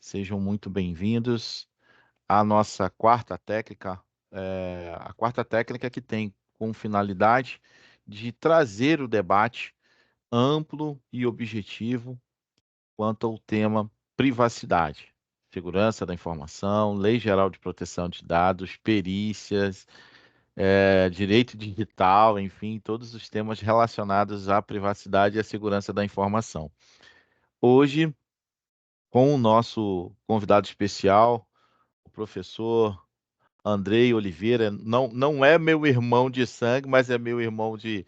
Sejam muito bem-vindos à nossa quarta técnica, a quarta técnica que tem como finalidade de trazer o debate amplo e objetivo quanto ao tema privacidade, segurança da informação, Lei Geral de Proteção de Dados, perícias, direito digital, enfim, todos os temas relacionados à privacidade e à segurança da informação. Hoje, com o nosso convidado especial, o professor Andrei Oliveira, não é meu irmão de sangue, mas é meu irmão de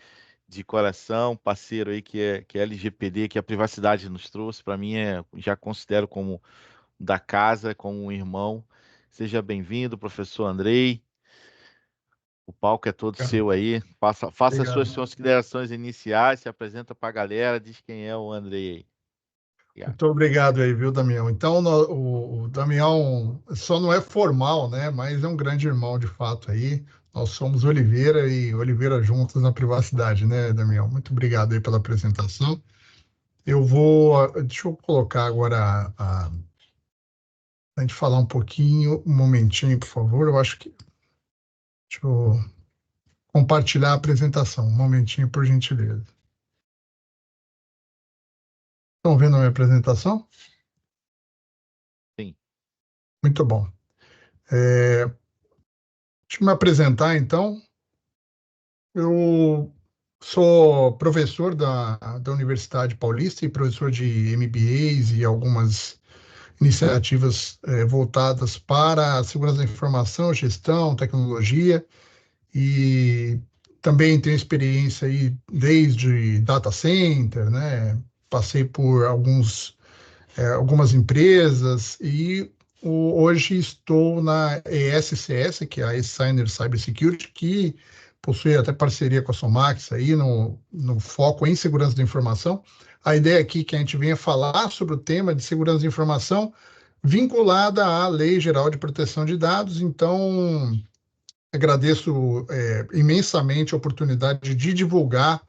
coração, parceiro aí que é LGPD, que a privacidade nos trouxe. Para mim, já considero como da casa, como um irmão. Seja bem-vindo, professor Andrei. O palco é todo Obrigado. seu aí. Faça as suas Obrigado. considerações iniciais, se apresenta para a galera, diz quem é o Andrei aí. Obrigado. Muito obrigado aí, viu, Damião? Então, o Damião só não é formal, né? Mas é um grande irmão, de fato, aí. Nós somos Oliveira e Oliveira juntos na privacidade, né, Damião? Muito obrigado aí pela apresentação. Deixa eu colocar agora a gente falar um pouquinho, um momentinho, por favor. Deixa eu compartilhar a apresentação, um momentinho, por gentileza. Estão vendo a minha apresentação? Sim. Muito bom. Deixa eu me apresentar, então. Eu sou professor da Universidade Paulista e professor de MBAs e algumas iniciativas voltadas para a segurança da informação, gestão, tecnologia, e também tenho experiência aí desde data center, né? Passei por algumas empresas e hoje estou na ESCS, que é a Essigner Cybersecurity, que possui até parceria com a Somax aí no foco em segurança da informação. A ideia aqui é que a gente venha falar sobre o tema de segurança da informação vinculada à Lei Geral de Proteção de Dados. Então, agradeço imensamente a oportunidade de divulgar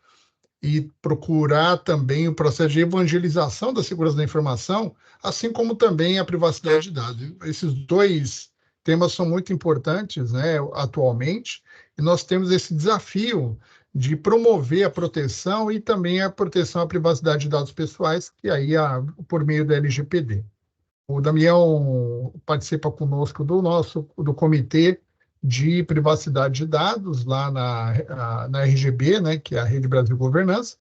e procurar também o processo de evangelização da segurança da informação, assim como também a privacidade de dados. Esses dois temas são muito importantes, né, atualmente, e nós temos esse desafio de promover a proteção e também a proteção à privacidade de dados pessoais, que aí por meio da LGPD. O Damião participa conosco do comitê de privacidade de dados lá na RGB, né, que é a Rede Brasil Governança.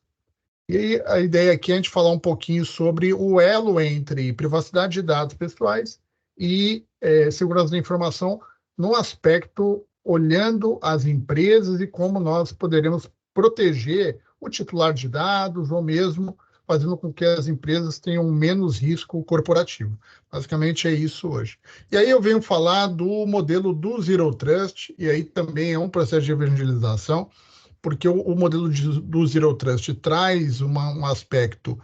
E a ideia aqui é a gente falar um pouquinho sobre o elo entre privacidade de dados pessoais e segurança da informação no aspecto olhando as empresas e como nós poderemos proteger o titular de dados ou mesmo fazendo com que as empresas tenham menos risco corporativo. Basicamente é isso hoje. E aí eu venho falar do modelo do Zero Trust, e aí também é um processo de evangelização, porque o modelo do Zero Trust traz um aspecto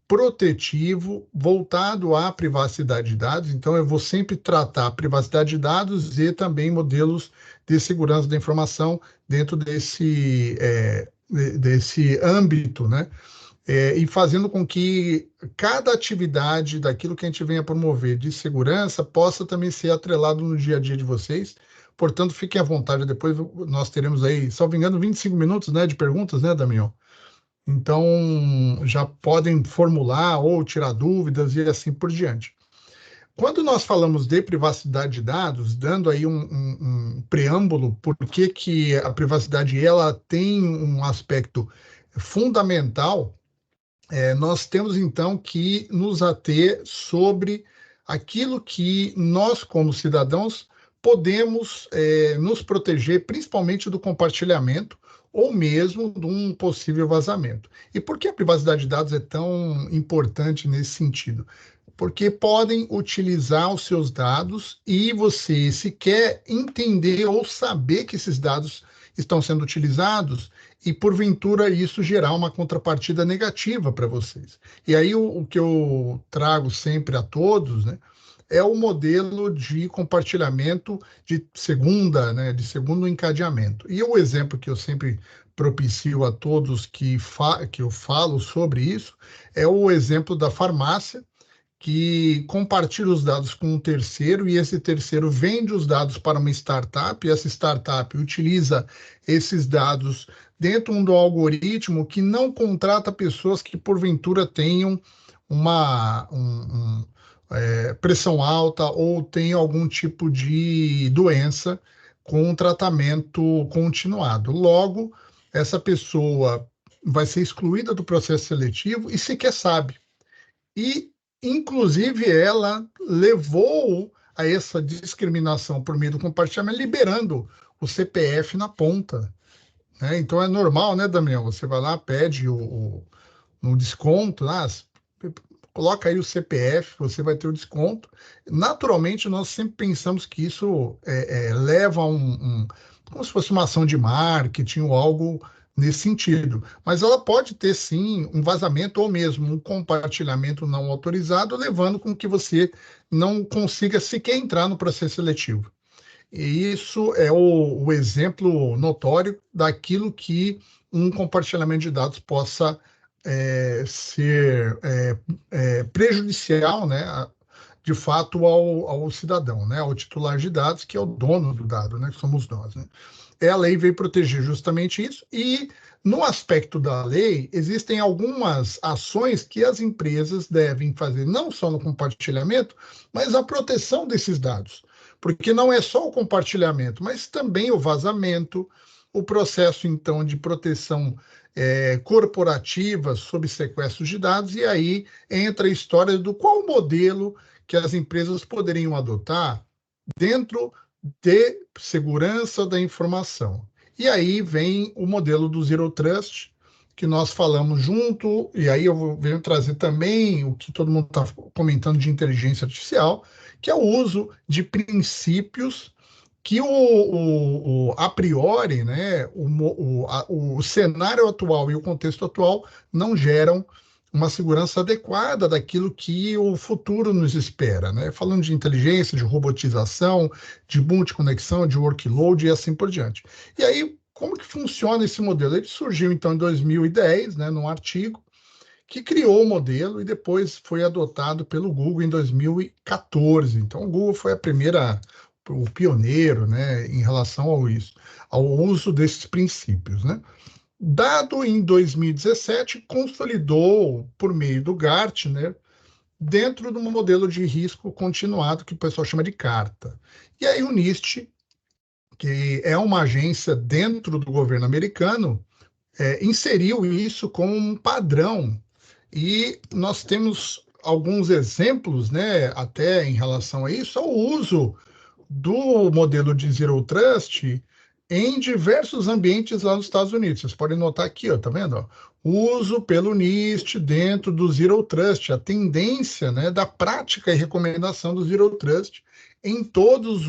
protetivo voltado à privacidade de dados. Então, eu vou sempre tratar a privacidade de dados e também modelos de segurança da informação dentro desse âmbito, né? E fazendo com que cada atividade daquilo que a gente venha promover de segurança possa também ser atrelado no dia a dia de vocês. Portanto, fiquem à vontade. Depois nós teremos aí, salvo engano, 25 minutos, né, de perguntas, né, Damião? Então, já podem formular ou tirar dúvidas e assim por diante. Quando nós falamos de privacidade de dados, dando aí um preâmbulo, por que a privacidade ela tem um aspecto fundamental, nós temos então que nos ater sobre aquilo que nós, como cidadãos, podemos nos proteger, principalmente do compartilhamento ou mesmo de um possível vazamento. E por que a privacidade de dados é tão importante nesse sentido? Porque podem utilizar os seus dados e você, se quer entender ou saber que esses dados estão sendo utilizados, e porventura isso gerar uma contrapartida negativa para vocês. E aí o que eu trago sempre a todos, né, é o modelo de compartilhamento né, de segundo encadeamento. E o exemplo que eu sempre propicio a todos que eu falo sobre isso é o exemplo da farmácia, que compartilha os dados com um terceiro e esse terceiro vende os dados para uma startup e essa startup utiliza esses dados dentro do algoritmo que não contrata pessoas que porventura tenham pressão alta ou tenham algum tipo de doença com um tratamento continuado. Logo, essa pessoa vai ser excluída do processo seletivo e sequer sabe. E, inclusive, ela levou a essa discriminação por meio do compartilhamento, liberando o CPF na ponta, né? Então, é normal, né, Damião? Você vai lá, pede um desconto, coloca aí o CPF, você vai ter o desconto. Naturalmente, nós sempre pensamos que isso leva a como se fosse uma ação de marketing ou algo nesse sentido. Mas ela pode ter, sim, um vazamento ou mesmo um compartilhamento não autorizado, levando com que você não consiga sequer entrar no processo seletivo. E isso é o exemplo notório daquilo que um compartilhamento de dados possa ser prejudicial, né, de fato, ao cidadão, né, ao titular de dados, que é o dono do dado, né, que somos nós, né. A lei veio proteger justamente isso, e no aspecto da lei, existem algumas ações que as empresas devem fazer, não só no compartilhamento, mas a proteção desses dados. Porque não é só o compartilhamento, mas também o vazamento, o processo, então, de proteção corporativa sob sequestro de dados, e aí entra a história do qual modelo que as empresas poderiam adotar dentro de segurança da informação. E aí vem o modelo do Zero Trust, que nós falamos junto, e aí eu venho trazer também o que todo mundo está comentando de inteligência artificial, que é o uso de princípios que a priori, né, o cenário atual e o contexto atual não geram uma segurança adequada daquilo que o futuro nos espera, né? Falando de inteligência, de robotização, de multiconexão, de workload e assim por diante. E aí, como que funciona esse modelo? Ele surgiu, então, em 2010, né, num artigo, que criou o modelo e depois foi adotado pelo Google em 2014. Então, o Google foi o pioneiro, né, em relação ao uso desses princípios, né? Dado em 2017, consolidou por meio do Gartner dentro de um modelo de risco continuado que o pessoal chama de carta. E aí o NIST, que é uma agência dentro do governo americano, inseriu isso como um padrão. E nós temos alguns exemplos, né, até em relação a isso, ao uso do modelo de Zero Trust em diversos ambientes lá nos Estados Unidos. Vocês podem notar aqui, ó, tá vendo? Ó? Uso pelo NIST dentro do Zero Trust, a tendência, né, da prática e recomendação do Zero Trust em todos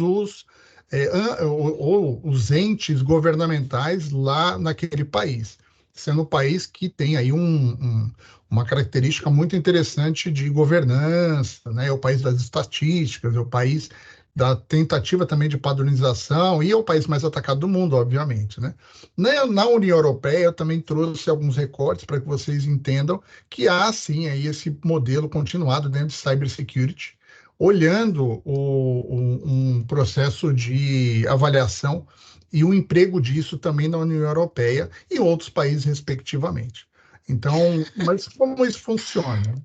os entes governamentais lá naquele país, sendo um país que tem aí uma característica muito interessante de governança, né? É o país das estatísticas, é o país da tentativa também de padronização e é o país mais atacado do mundo, obviamente, né? Na União Europeia, eu também trouxe alguns recortes para que vocês entendam que há, sim, aí esse modelo continuado dentro de cybersecurity, olhando um processo de avaliação e o emprego disso também na União Europeia e outros países, respectivamente. Então, mas como isso funciona?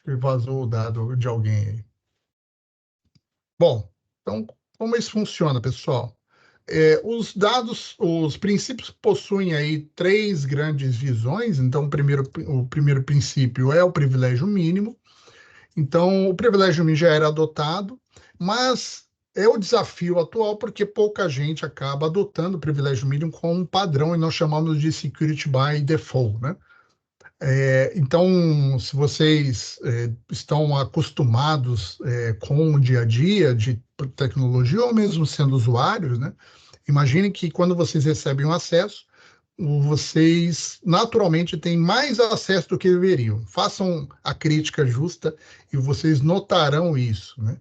Vazou o dado de alguém aí. Bom, então, como isso funciona, pessoal? Os princípios possuem aí três grandes visões. Então, o primeiro princípio é o privilégio mínimo. Então, o privilégio mínimo já era adotado, mas é o desafio atual porque pouca gente acaba adotando o privilégio mínimo como um padrão e nós chamamos de security by default, né? Então, se vocês estão acostumados com o dia a dia de tecnologia, ou mesmo sendo usuários, né? Imagine que quando vocês recebem um acesso, vocês naturalmente têm mais acesso do que deveriam. Façam a crítica justa e vocês notarão isso, né?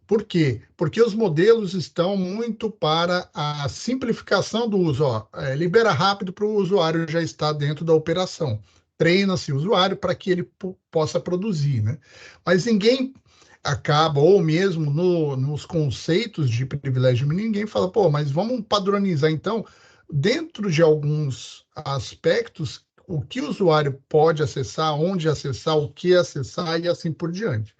Por quê? Porque os modelos estão muito para a simplificação do uso. Ó, libera rápido para o usuário já estar dentro da operação. treina-se o usuário para que ele possa produzir, né? Mas ninguém acaba, ou mesmo nos conceitos de privilégio, ninguém fala, pô, mas vamos padronizar, então, dentro de alguns aspectos, o que o usuário pode acessar, onde acessar, o que acessar e assim por diante.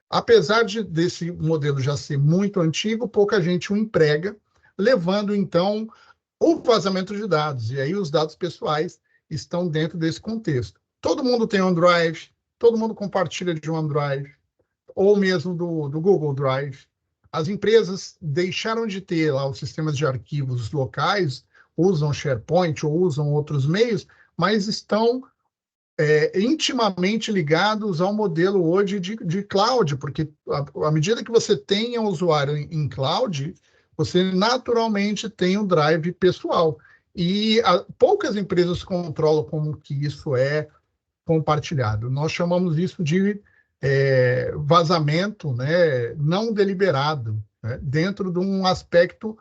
Apesar desse modelo já ser muito antigo, pouca gente o emprega, levando, então, o vazamento de dados. E aí os dados pessoais estão dentro desse contexto. Todo mundo tem OneDrive, todo mundo compartilha de OneDrive, ou mesmo do Google Drive. As empresas deixaram de ter lá os sistemas de arquivos locais, usam SharePoint ou usam outros meios, mas estão intimamente ligados ao modelo hoje de cloud, porque à medida que você tenha um usuário em cloud, você naturalmente tem um drive pessoal. E poucas empresas controlam como que isso é compartilhado. Nós chamamos isso de vazamento, né, não deliberado, né, dentro de um aspecto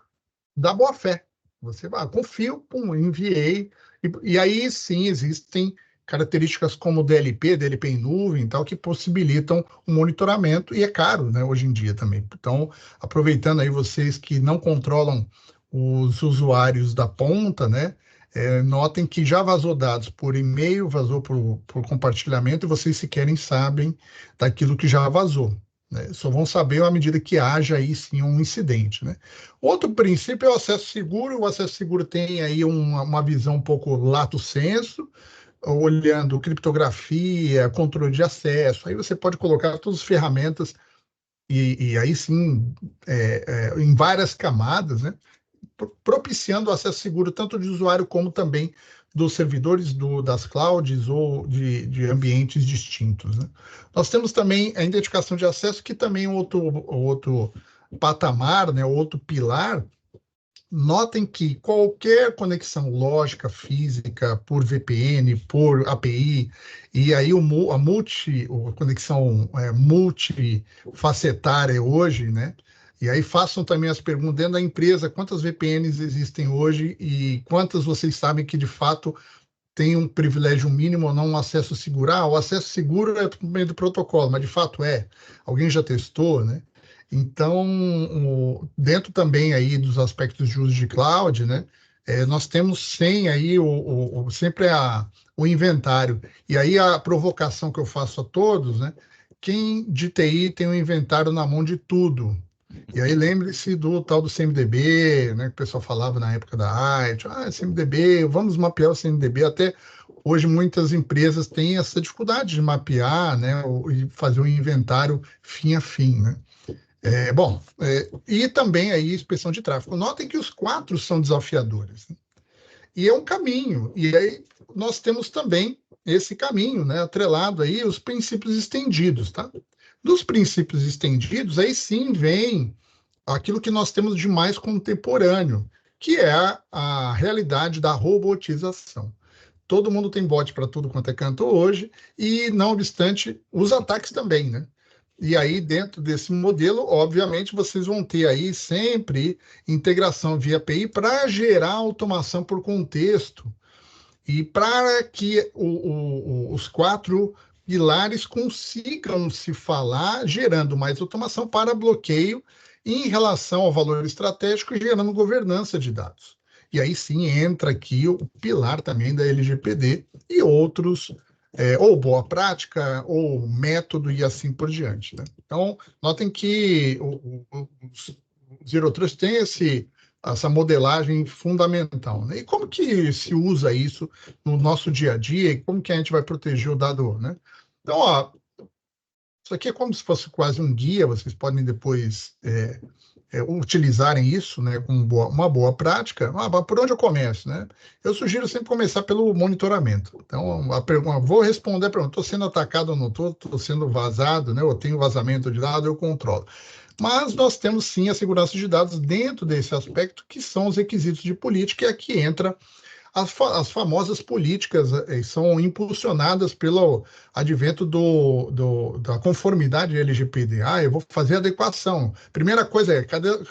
da boa-fé. Você vai, confio, pum, enviei, e aí sim existem características como DLP, DLP em nuvem, tal, que possibilitam o monitoramento, e é caro, né, hoje em dia também. Então, aproveitando aí vocês que não controlam os usuários da ponta, né, notem que já vazou dados por e-mail, vazou por compartilhamento, e vocês sequer sabem daquilo que já vazou, né? Só vão saber à medida que haja aí sim um incidente, né? Outro princípio é o acesso seguro. O acesso seguro tem aí uma visão um pouco lato sensu, olhando criptografia, controle de acesso. Aí você pode colocar todas as ferramentas e aí sim, em várias camadas, né? Propiciando o acesso seguro tanto de usuário como também dos servidores das clouds ou de ambientes distintos, né? Nós temos também a identificação de acesso, que também é outro patamar, né? Outro pilar. Notem que qualquer conexão lógica, física, por VPN, por API, e aí a conexão multifacetária hoje, né? E aí façam também as perguntas dentro da empresa, quantas VPNs existem hoje e quantas vocês sabem que de fato tem um privilégio mínimo ou não, um acesso seguro. O acesso seguro é por meio do protocolo, mas de fato é. Alguém já testou, né? Então, dentro também aí dos aspectos de uso de cloud, né? Nós temos sem aí sempre o inventário. E aí a provocação que eu faço a todos, né? Quem de TI tem o inventário na mão de tudo? E aí lembre-se do tal do CMDB, né, que o pessoal falava na época da AIT, CMDB, vamos mapear o CMDB. Até hoje muitas empresas têm essa dificuldade de mapear, né, e fazer um inventário fim a fim, né. E também aí inspeção de tráfego. Notem que os quatro são desafiadores, né? E é um caminho. E aí nós temos também esse caminho, né, atrelado aí os princípios estendidos, tá? Dos princípios estendidos, aí sim vem aquilo que nós temos de mais contemporâneo, que é a realidade da robotização. Todo mundo tem bot para tudo quanto é canto hoje, e não obstante, os ataques também, né? E aí, dentro desse modelo, obviamente, vocês vão ter aí sempre integração via API para gerar automação por contexto e para que os quatro pilares consigam se falar, gerando mais automação para bloqueio em relação ao valor estratégico e gerando governança de dados. E aí sim entra aqui o pilar também da LGPD e outros, ou boa prática, ou método e assim por diante, né? Então, notem que os Zero Trust tem essa modelagem fundamental, né? E como que se usa isso no nosso dia a dia e como que a gente vai proteger o dado, né? Então, ó, isso aqui é como se fosse quase um guia, vocês podem depois utilizarem isso, né, com uma boa prática. Por onde eu começo, né? Eu sugiro sempre começar pelo monitoramento. Então, vou responder a pergunta: estou sendo atacado ou não estou? Estou sendo vazado, né? Eu tenho vazamento de dados, eu controlo. Mas nós temos sim a segurança de dados dentro desse aspecto, que são os requisitos de política, e aqui entra as famosas políticas, são impulsionadas pelo advento da conformidade LGPD. Eu vou fazer adequação. Primeira coisa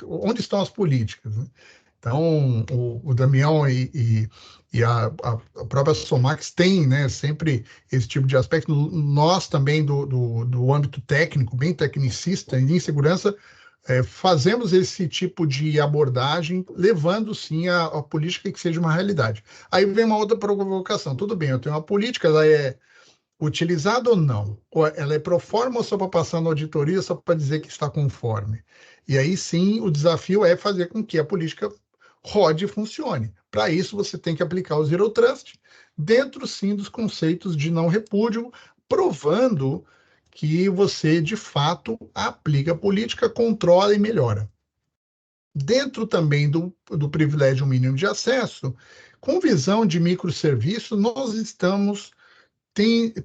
onde estão as políticas, né? Então, o Damião e a própria Somax tem, né, sempre esse tipo de aspecto. Nós também, do âmbito técnico, bem tecnicista, em segurança, fazemos esse tipo de abordagem, levando sim a política que seja uma realidade. Aí vem uma outra provocação. Tudo bem, eu tenho uma política, ela é utilizada ou não? Ou ela é pro forma ou só para passar na auditoria, só para dizer que está conforme? E aí sim, o desafio é fazer com que a política rode e funcione. Para isso, você tem que aplicar o Zero Trust dentro sim dos conceitos de não repúdio, provando que você de fato aplica a política, controla e melhora. Dentro também do privilégio mínimo de acesso, com visão de microserviço, nós estamos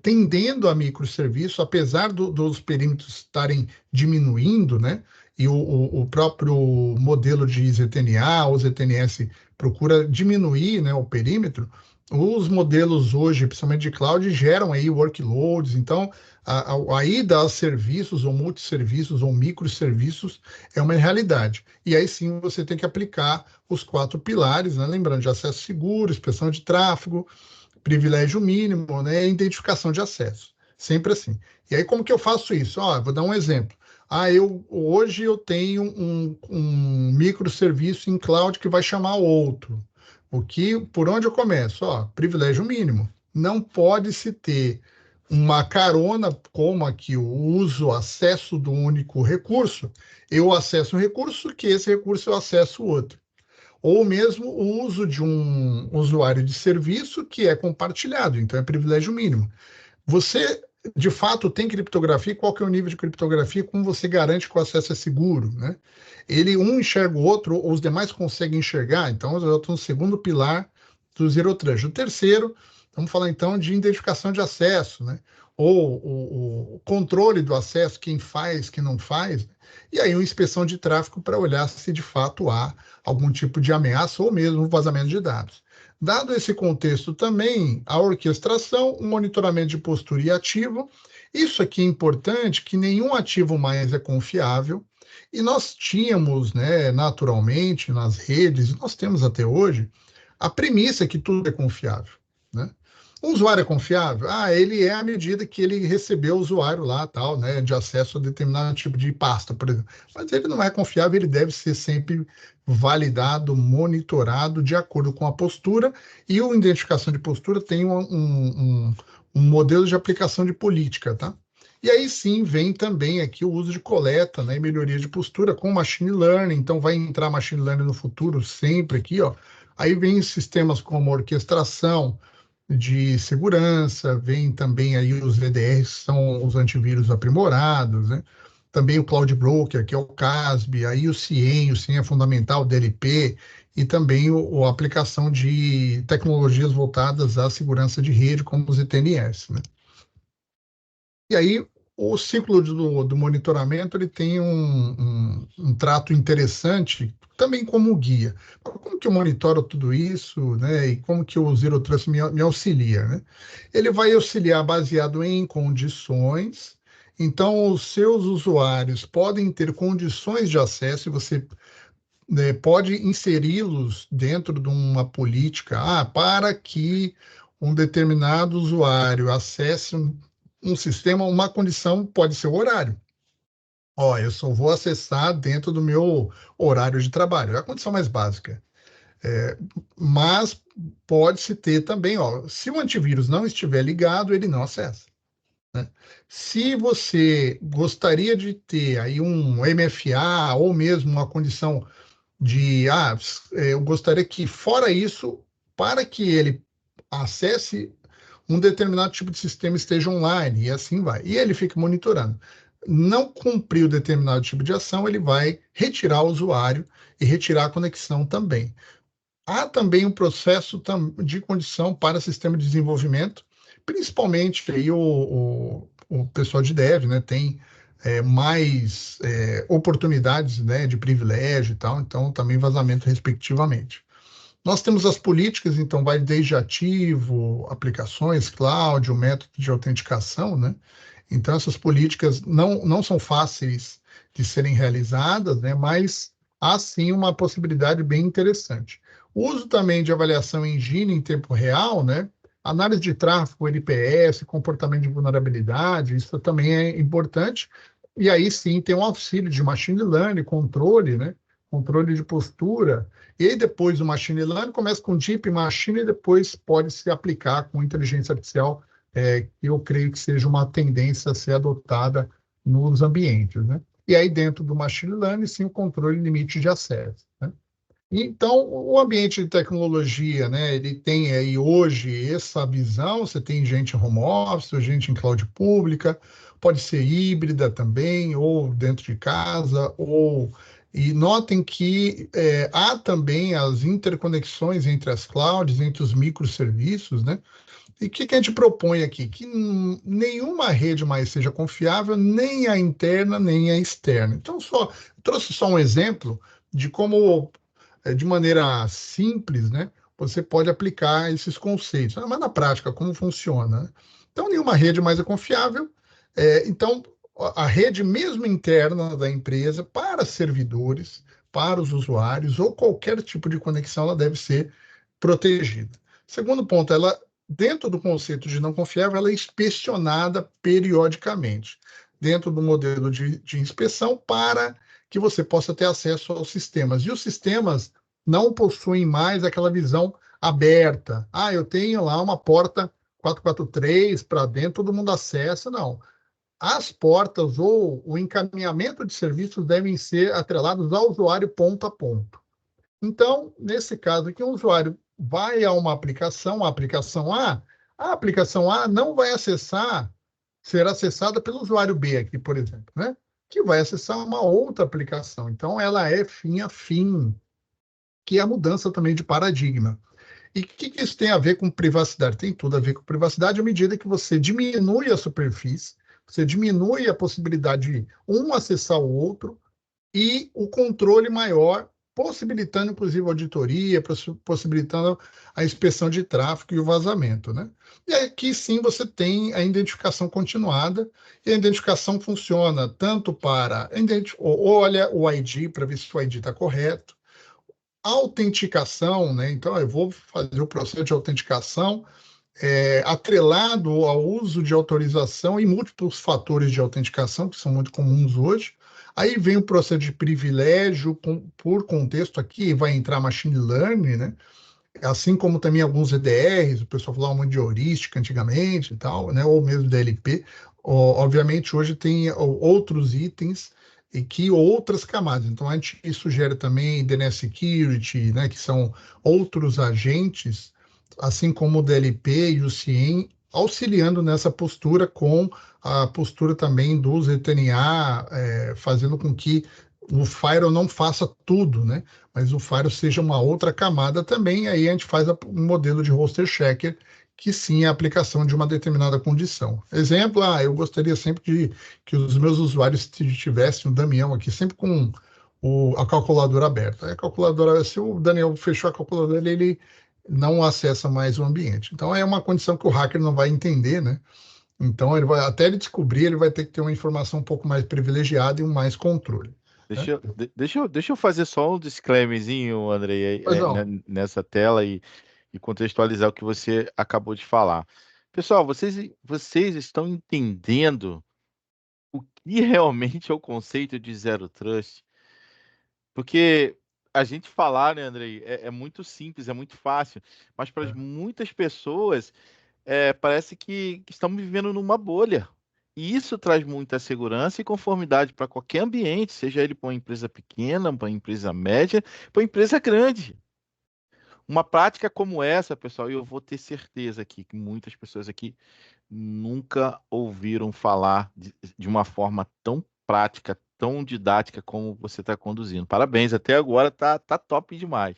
tendendo a microserviço, apesar dos perímetros estarem diminuindo, né? E o próprio modelo de ZTNA ou ZTNS procura diminuir, né, o perímetro. Os modelos hoje, principalmente de cloud, geram aí workloads. Então, a ida a serviços ou multisserviços ou microserviços é uma realidade. E aí sim você tem que aplicar os 4 pilares, né? Lembrando de acesso seguro, inspeção de tráfego, privilégio mínimo, né, identificação de acesso. Sempre assim. E aí, como que eu faço isso? Vou dar um exemplo. Hoje eu tenho um microserviço em cloud que vai chamar outro. Por onde eu começo? Privilégio mínimo. Não pode se ter uma carona como aqui o uso, acesso do único recurso. Eu acesso um recurso, que esse recurso eu acesso outro, ou mesmo o uso de um usuário de serviço que é compartilhado, então é privilégio mínimo. Você, de fato, tem criptografia, qual que é o nível de criptografia, como você garante que o acesso é seguro, né? Um enxerga o outro, ou os demais conseguem enxergar, então eu estou no segundo pilar do Zero Trust. O terceiro, vamos falar então de identificação de acesso, né? Ou o controle do acesso, quem faz, quem não faz, e aí uma inspeção de tráfego para olhar se de fato há algum tipo de ameaça ou mesmo vazamento de dados. Dado esse contexto também, a orquestração, o monitoramento de postura e ativo. Isso aqui é importante, que nenhum ativo mais é confiável. E nós tínhamos, né, naturalmente, nas redes, e nós temos até hoje, a premissa que tudo é confiável, né? O usuário é confiável? Ele é à medida que ele recebeu o usuário lá, tal, né, de acesso a determinado tipo de pasta, por exemplo. Mas ele não é confiável, ele deve ser sempre validado, monitorado de acordo com a postura, e a identificação de postura tem um modelo de aplicação de política, tá? E aí sim vem também aqui o uso de coleta, né, e melhoria de postura com machine learning. Então vai entrar machine learning no futuro sempre aqui, ó. Aí vem sistemas como orquestração de segurança, vem também aí os VDRs, que são os antivírus aprimorados, né? Também o Cloud Broker, que é o CASB, aí o CIEM é fundamental, o DLP, e também a aplicação de tecnologias voltadas à segurança de rede, como os ETNS, né? E aí, o ciclo do monitoramento ele tem um trato interessante, também como guia. Como que eu monitoro tudo isso, né? E como que o Zero Trust me auxilia, né? Ele vai auxiliar baseado em condições. Então, os seus usuários podem ter condições de acesso e você, né, pode inseri-los dentro de uma política, para que um determinado usuário acesse um sistema, uma condição pode ser o horário. Eu só vou acessar dentro do meu horário de trabalho. É a condição mais básica. Mas pode-se ter também, se o antivírus não estiver ligado, ele não acessa, né? Se você gostaria de ter aí um MFA ou mesmo uma condição de, eu gostaria que, fora isso, para que ele acesse um determinado tipo de sistema esteja online, e assim vai. E ele fica monitorando. Não cumpriu determinado tipo de ação, ele vai retirar o usuário e retirar a conexão também. Há também um processo de condição para sistema de desenvolvimento, principalmente aí o pessoal de dev, né, tem mais oportunidades, né, de privilégio e tal, então também vazamento respectivamente. Nós temos as políticas, então vai desde ativo, aplicações, cloud, o método de autenticação, né? Então essas políticas não são fáceis de serem realizadas, né? Mas há sim uma possibilidade bem interessante. O uso também de avaliação engine em tempo real, né? Análise de tráfego, NPS, comportamento de vulnerabilidade, isso também é importante. E aí sim tem um auxílio de machine learning, controle, né? Controle de postura. E aí depois o machine learning começa com deep machine e depois pode se aplicar com inteligência artificial, que eu creio que seja uma tendência a ser adotada nos ambientes, né? E aí, dentro do machine learning, sim, o controle limite de acesso, né? Então, o ambiente de tecnologia, né, ele tem aí hoje essa visão, você tem gente em home office, gente em cloud pública, pode ser híbrida também, ou dentro de casa, ou... E notem que há também as interconexões entre as clouds, entre os microserviços, né? E o que a gente propõe aqui? Que nenhuma rede mais seja confiável, nem a interna, nem a externa. Então, trouxe só um exemplo de como, de maneira simples, né, você pode aplicar esses conceitos. Mas na prática, como funciona, né? Então, nenhuma rede mais é confiável. Então, a rede mesmo interna da empresa, para servidores, para os usuários, ou qualquer tipo de conexão, ela deve ser protegida. Segundo ponto, ela dentro do conceito de não confiável, ela é inspecionada periodicamente, dentro do modelo de inspeção, para que você possa ter acesso aos sistemas. E os sistemas não possuem mais aquela visão aberta. Ah, eu tenho lá uma porta 443 para dentro, todo mundo acessa. Não. As portas ou o encaminhamento de serviços devem ser atrelados ao usuário ponto a ponto. Então, nesse caso aqui, o usuário vai a uma aplicação, a aplicação A não vai acessar, ser acessada pelo usuário B aqui, por exemplo, né? Que vai acessar uma outra aplicação. Então, ela é fim a fim, que é a mudança também de paradigma. E o que isso tem a ver com privacidade? Tem tudo a ver com privacidade à medida que você diminui a superfície, você diminui a possibilidade de um acessar o outro, e o controle maior, possibilitando, inclusive, a auditoria, possibilitando a inspeção de tráfego e o vazamento, né? E aqui sim você tem a identificação continuada, e a identificação funciona tanto para olha o ID para ver se o ID está correto, autenticação, né? Então eu vou fazer o processo de autenticação atrelado ao uso de autorização e múltiplos fatores de autenticação, que são muito comuns hoje. Aí vem o processo de privilégio, por contexto aqui, vai entrar machine learning, né? Assim como também alguns EDRs, o pessoal falava muito de heurística antigamente e tal, né? Ou mesmo DLP. Obviamente, hoje tem outros itens e que outras camadas. Então, a gente sugere também DNS Security, né? Que são outros agentes, assim como o DLP e o CIEM, auxiliando nessa postura com a postura também do ZTNA, fazendo com que o Firewall não faça tudo, né? Mas o Firewall seja uma outra camada também, aí a gente faz um modelo de roster checker, que sim é a aplicação de uma determinada condição. Exemplo, eu gostaria sempre de que os meus usuários tivessem o Damião aqui, sempre com a calculadora aberta. A calculadora, se o Daniel fechou a calculadora, ele não acessa mais o ambiente. Então é uma condição que o hacker não vai entender, né? Então até ele descobrir, ele vai ter que ter uma informação um pouco mais privilegiada e um mais controle, né? Deixa eu fazer só um disclaimerzinho, Andrei, Pois não. nessa tela e contextualizar o que você acabou de falar. Pessoal, vocês estão entendendo o que realmente é o conceito de Zero Trust? Porque a gente falar, né, Andrei, é muito simples, é muito fácil, mas para É. muitas pessoas parece que estamos vivendo numa bolha. E isso traz muita segurança e conformidade para qualquer ambiente, seja ele para uma empresa pequena, para uma empresa média, para uma empresa grande. Uma prática como essa, pessoal, e eu vou ter certeza aqui que muitas pessoas aqui nunca ouviram falar de uma forma tão prática, tão didática como você está conduzindo. Parabéns, até agora tá top demais.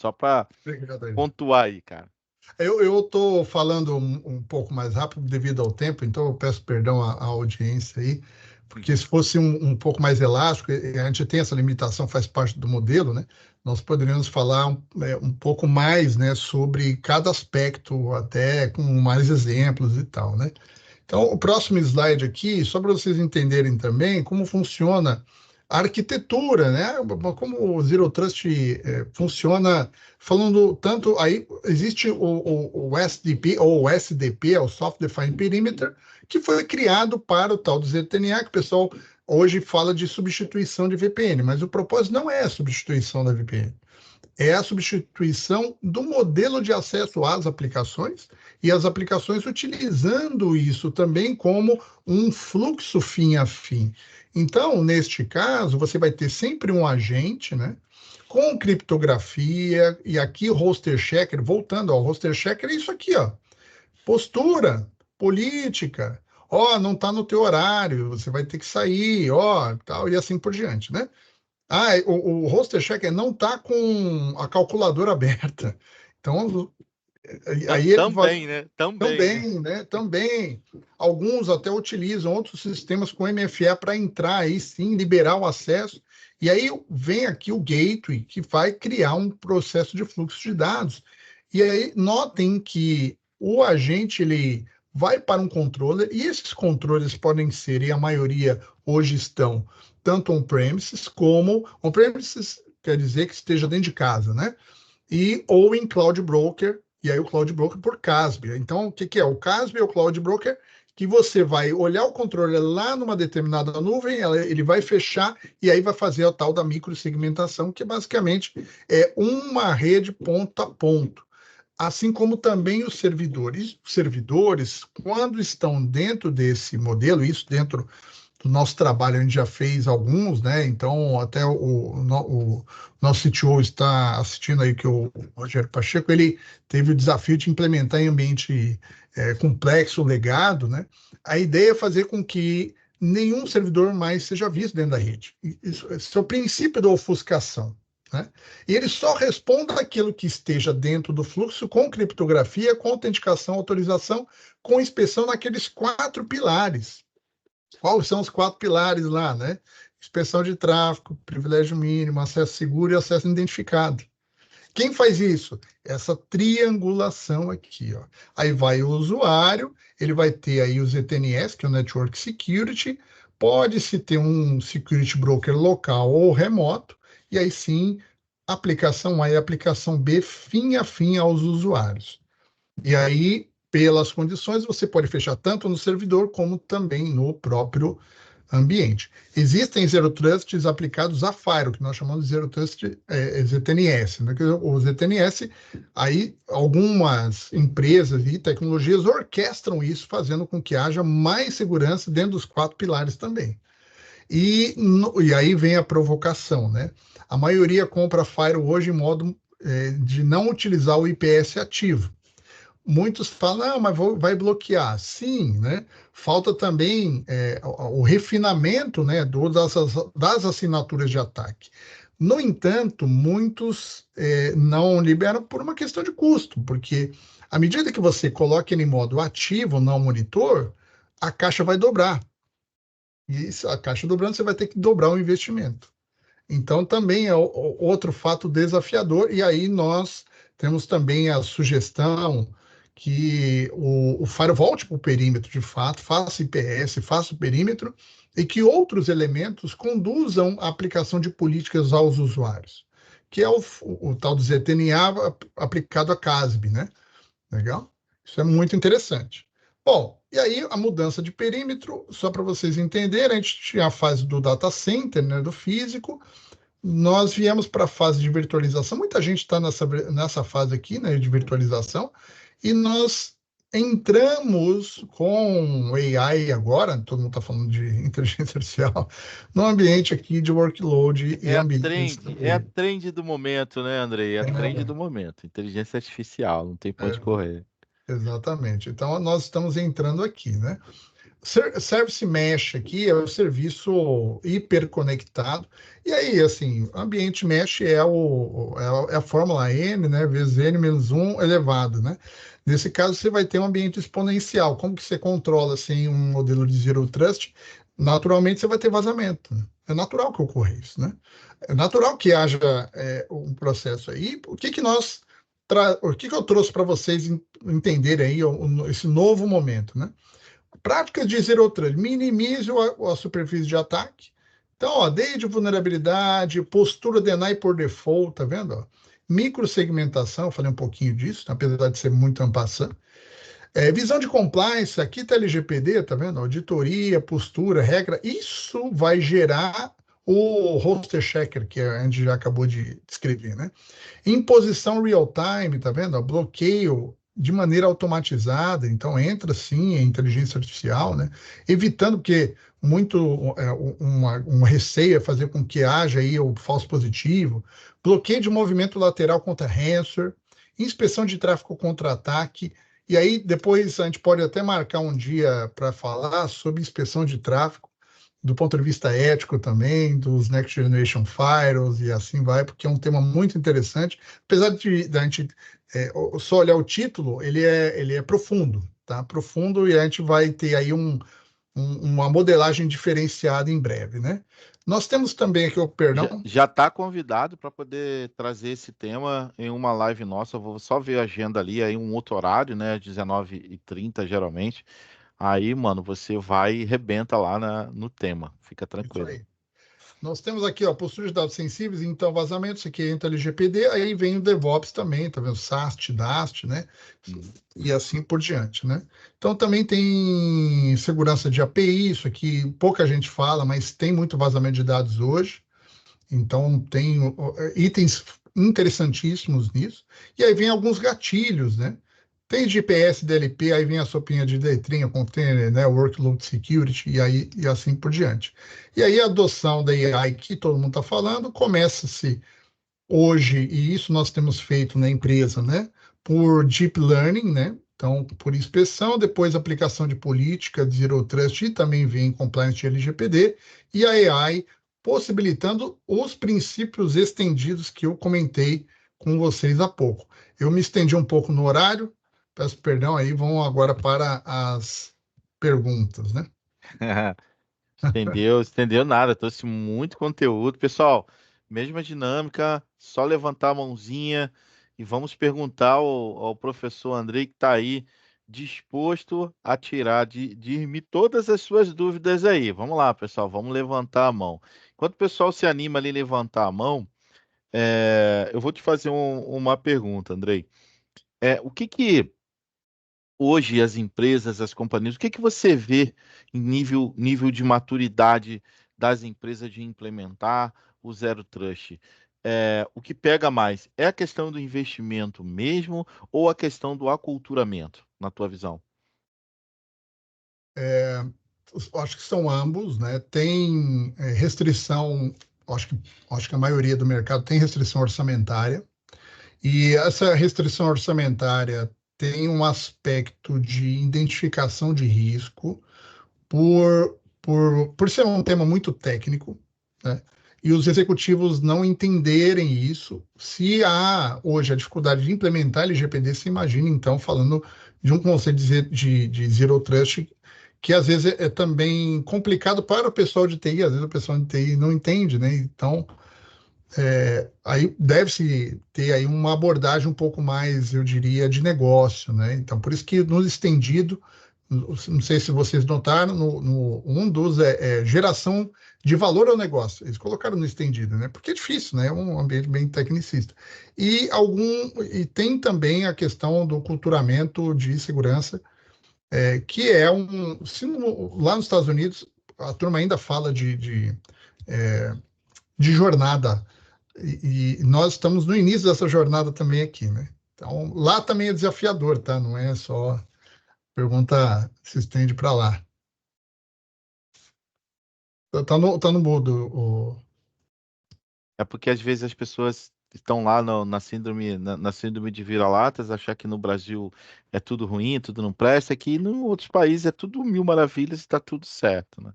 Só para Obrigado aí. pontuar aí, cara. Eu estou falando um pouco mais rápido devido ao tempo, então eu peço perdão à audiência aí, porque se fosse um pouco mais elástico, a gente tem essa limitação, faz parte do modelo, né? Nós poderíamos falar um pouco mais, né, sobre cada aspecto, até com mais exemplos e tal, né? Então, o próximo slide aqui, só para vocês entenderem também como funciona a arquitetura, né? Como o Zero Trust funciona, falando tanto aí, existe o SDP, ou o SDP, é o Software Defined Perimeter, que foi criado para o tal do ZTNA, que o pessoal hoje fala de substituição de VPN, mas o propósito não é a substituição da VPN, é a substituição do modelo de acesso às aplicações e as aplicações utilizando isso também como um fluxo fim a fim. Então, neste caso, você vai ter sempre um agente, né, com criptografia, e aqui o hoster checker, voltando ao hoster checker, é isso aqui, ó, postura, política, ó, não está no teu horário, você vai ter que sair, ó, tal, e assim por diante, né? Ah, o roster checker não está com a calculadora aberta. Então, aí ele vai Também, né? Também, né? também, né? Também. Alguns até utilizam outros sistemas com MFA para entrar aí sim, liberar o acesso. E aí vem aqui o gateway que vai criar um processo de fluxo de dados. E aí notem que o agente ele vai para um controller e esses controles podem ser, e a maioria hoje estão, tanto on-premises como on-premises quer dizer que esteja dentro de casa, né? E ou em Cloud Broker, e aí o Cloud Broker por CASB. Então, o que, que é? O CASB é o Cloud Broker que você vai olhar o controle lá numa determinada nuvem, ele vai fechar e aí vai fazer a tal da microsegmentação, que basicamente é uma rede ponto a ponto. Assim como também os servidores. Os servidores, quando estão dentro desse modelo, isso dentro do nosso trabalho, a gente já fez alguns, né? Então, até o nosso CTO está assistindo aí, que o Rogério Pacheco, ele teve o desafio de implementar em ambiente complexo, legado, né? A ideia é fazer com que nenhum servidor mais seja visto dentro da rede. Esse é o princípio da ofuscação. Né? E ele só responda aquilo que esteja dentro do fluxo com criptografia, com autenticação, autorização, com inspeção naqueles 4 pilares. Quais são os 4 pilares lá, né? Inspeção de tráfego, privilégio mínimo, acesso seguro e acesso identificado. Quem faz isso? Essa triangulação aqui, ó. Aí vai o usuário, ele vai ter aí o ZTNS, que é o Network Security, pode-se ter um Security Broker local ou remoto, e aí sim, aplicação A e aplicação B, fim a fim aos usuários. E aí, pelas condições, você pode fechar tanto no servidor como também no próprio ambiente. Existem Zero Trusts aplicados a Firewall, que nós chamamos de Zero Trust ZTNS. Né? O ZTNS, aí algumas empresas e tecnologias orquestram isso, fazendo com que haja mais segurança dentro dos 4 pilares também. E aí vem a provocação, né? A maioria compra Firewall hoje em modo de não utilizar o IPS ativo. Muitos falam, não, mas vai bloquear. Sim, né? Falta também o refinamento, né, das assinaturas de ataque. No entanto, muitos não liberam por uma questão de custo, porque à medida que você coloca ele em modo ativo, não monitor, a caixa vai dobrar. E a caixa dobrando, você vai ter que dobrar o investimento. Então, também é outro fato desafiador, e aí nós temos também a sugestão que o Firewall volte para o perímetro, de fato, faça IPS, faça o perímetro, e que outros elementos conduzam a aplicação de políticas aos usuários, que é o tal do ZTNA aplicado a CASB, né? Legal? Isso é muito interessante. Bom, e aí a mudança de perímetro, só para vocês entenderem, a gente tinha a fase do data center, né, do físico, nós viemos para a fase de virtualização. Muita gente está nessa fase aqui, né, de virtualização, e nós entramos com AI agora, todo mundo está falando de inteligência artificial, no ambiente aqui de workload e ambientes É a também. trend do momento, né, Andrei? É a trend do momento. Inteligência artificial, não tem pra onde correr. Exatamente. Então, nós estamos entrando aqui, né? Service Mesh aqui é o serviço hiperconectado. E aí, assim, ambiente mesh é a fórmula N, né, vezes N menos 1 elevado, né? Nesse caso, você vai ter um ambiente exponencial. Como que você controla, assim, um modelo de Zero Trust? Naturalmente, você vai ter vazamento. Né? É natural que ocorra isso, né? É natural que haja um processo aí. O que que eu trouxe para vocês entenderem aí esse novo momento, né? Práticas de Zero Trust, minimize a superfície de ataque, Então, ó, desde vulnerabilidade, postura deny por default, tá vendo? Ó? Microsegmentação, eu falei um pouquinho disso, apesar de ser muito ampassando. Visão de compliance, aqui está LGPD, tá vendo? Auditoria, postura, regra, isso vai gerar o hoster checker, que a gente já acabou de descrever, né? Imposição real-time, tá vendo? Bloqueio de maneira automatizada, então entra sim a inteligência artificial, né? Evitando que muito um receio é fazer com que haja aí o falso positivo, bloqueio de movimento lateral contra ransomware, inspeção de tráfego contra ataque, e aí depois a gente pode até marcar um dia para falar sobre inspeção de tráfego, do ponto de vista ético também, dos Next Generation Firewalls e assim vai, porque é um tema muito interessante. Apesar de a gente só olhar o título, ele é profundo, tá? Profundo, e a gente vai ter aí uma modelagem diferenciada em breve, né? Nós temos também aqui, perdão. Já está convidado para poder trazer esse tema em uma live nossa. Eu vou só ver a agenda ali, aí um outro horário, né? 19h30, geralmente. Aí, mano, você vai e rebenta lá no tema. Fica Isso tranquilo. aí. Nós temos aqui, ó, postura de dados sensíveis, então vazamentos, aqui entra LGPD, aí vem o DevOps também, tá vendo? SAST, DAST, né? Uhum. E assim por diante, né? Então também tem segurança de API, isso aqui pouca gente fala, mas tem muito vazamento de dados hoje. Então tem itens interessantíssimos nisso. E aí vem alguns gatilhos, né? Tem GPS, DLP, aí vem a sopinha de letrinha, container, né, workload security e assim por diante. E aí a adoção da AI que todo mundo está falando começa-se hoje, e isso nós temos feito na empresa, né, por deep learning, né? Então, por inspeção, depois aplicação de política de Zero Trust e também vem compliance de LGPD, e a AI possibilitando os princípios estendidos que eu comentei com vocês há pouco. Eu me estendi um pouco no horário, peço perdão aí, vamos agora para as perguntas, né? Estendeu nada, trouxe muito conteúdo. Pessoal, mesma dinâmica, só levantar a mãozinha e vamos perguntar ao professor Andrei que está aí disposto a tirar de mim todas as suas dúvidas aí. Vamos lá, pessoal, vamos levantar a mão. Enquanto o pessoal se anima ali a levantar a mão, eu vou te fazer uma pergunta, Andrei. O que que hoje as empresas, as companhias, o que que você vê em nível de maturidade das empresas de implementar o Zero Trust? O que pega mais? É a questão do investimento mesmo ou a questão do aculturamento, na tua visão? É, acho que são ambos, né? Tem restrição, acho que, acho que a maioria do mercado tem restrição orçamentária, e essa restrição orçamentária tem um aspecto de identificação de risco por ser um tema muito técnico, né? E os executivos não entenderem isso. Se há hoje a dificuldade de implementar LGPD, você imagina então falando de um conceito de Zero Trust, que às vezes é também complicado para o pessoal de TI, às vezes o pessoal de TI não entende, né? Então, aí deve-se ter aí uma abordagem um pouco mais, eu diria, de negócio, né? Então, por isso que no estendido, não sei se vocês notaram, um dos geração de valor ao negócio. Eles colocaram no estendido, né? Porque é difícil, né? É um ambiente bem tecnicista. E tem também a questão do culturamento de segurança, que é lá nos Estados Unidos a turma ainda fala de jornada, e nós estamos no início dessa jornada também aqui, né? Então, lá também é desafiador, tá? Não é só pergunta se estende para lá. Tá no mudo. É porque às vezes as pessoas estão lá na síndrome de vira-latas, achar que no Brasil é tudo ruim, tudo não presta, que em outros países é tudo mil maravilhas e está tudo certo, né?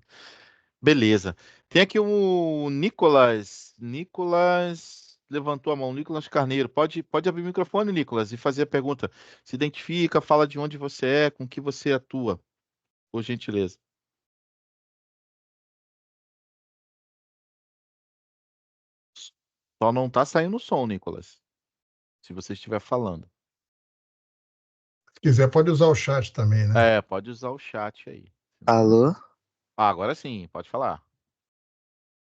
Beleza. Tem aqui o Nicolas. Nicolas levantou a mão. Nicolas Carneiro. Pode abrir o microfone, Nicolas, e fazer a pergunta. Se identifica, fala de onde você é, com que você atua, por gentileza. Só não está saindo o som, Nicolas, se você estiver falando. Se quiser, pode usar o chat também, né? Pode usar o chat aí. Alô? Ah, agora sim, pode falar.